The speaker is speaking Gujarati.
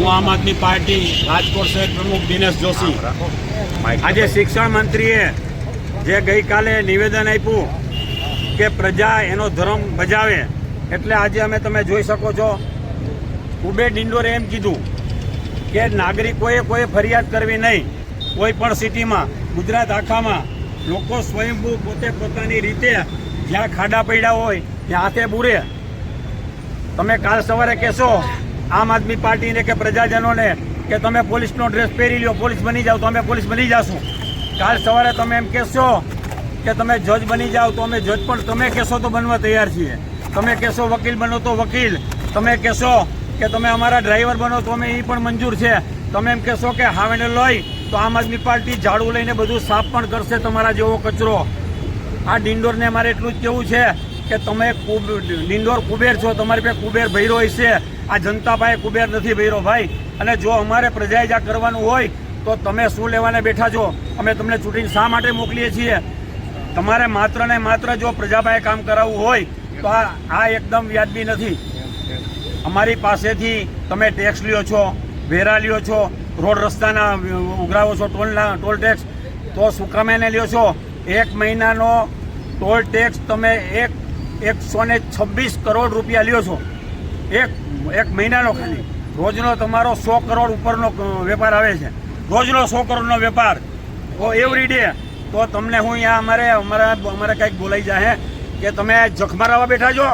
હું આમ આદમી પાર્ટી રાજકોટ શહેર પ્રમુખ દિનેશ જોશી। આજે શિક્ષણ મંત્રીએ જે ગઈકાલે નિવેદન આપ્યું કે પ્રજા એનો ધર્મ બજાવે, એટલે આજે અમે તમે જોઈ શકો છો કુબેર ડિંડોરે એમ કીધું કે નાગરિકોએ કોઈ ફરિયાદ કરવી નહીં। કોઈ પણ સિટીમાં, ગુજરાત આખામાં લોકો સ્વયંભૂ પોતે પોતાની રીતે જ્યાં ખાડા પડ્યા હોય ત્યાં હાથે બુરે। તમે કાલ સવારે કહેશો આમ આદમી પાર્ટીને કે પ્રજાજનોને કે તમે પોલીસનો ડ્રેસ પહેરી લો, પોલીસ બની જાઓ, તો અમે પોલીસ બની જશું। કાલ સવારે તમે એમ કહેશો કે તમે જજ બની જાઓ, તો અમે જજ પણ તમે કહેશો તો બનવા તૈયાર છીએ। તમે કહેશો વકીલ બનો તો વકીલ, તમે કહેશો કે તમે અમારા ડ્રાઈવર બનો તો અમે એ પણ મંજૂર છે। તમે એમ કહેશો કે હાવેને લઈ તો આમ આદમી પાર્ટી ઝાડુ લઈને બધું સાફ પણ કરશે તમારા જેવો કચરો। આ ડિંડોરને અમારે એટલું જ કહેવું છે કે તમે ડિંડોર કુબેર છો, તમારી પાસે કુબેર ભૈરો હશે, આ જનતા પાસે કુબેર નથી ભૈરો ભાઈ। અને જો અમારે પ્રજાએ જ આ કરવાનું હોય તો તમે શું લેવાને બેઠા છો? અમે તમને ચૂંટીને શા માટે મોકલીએ છીએ? તમારે માત્ર ને માત્ર જો પ્રજા પાસે કામ કરાવવું હોય તો આ એકદમ વ્યાજબી નથી। અમારી પાસેથી તમે ટેક્સ લ્યો છો, વેરા લ્યો છો, રોડ રસ્તાના ઉઘરાવો છો, ટોલ ટેક્સ, તો શું કામે લ્યો છો? એક મહિનાનો ટોલ ટેક્સ તમે 126 કરોડ રૂપિયા લ્યો છો, એક મહિનાનો ખાલી। રોજનો તમારો 100 કરોડ ઉપરનો વેપાર આવે છે, રોજનો 100 કરોડનો વેપાર, તો એવરી ડે। તો તમને હું અહીંયા અમારે કંઈક બોલાઈ જાય કે તમે જખ મારવા બેઠા છો।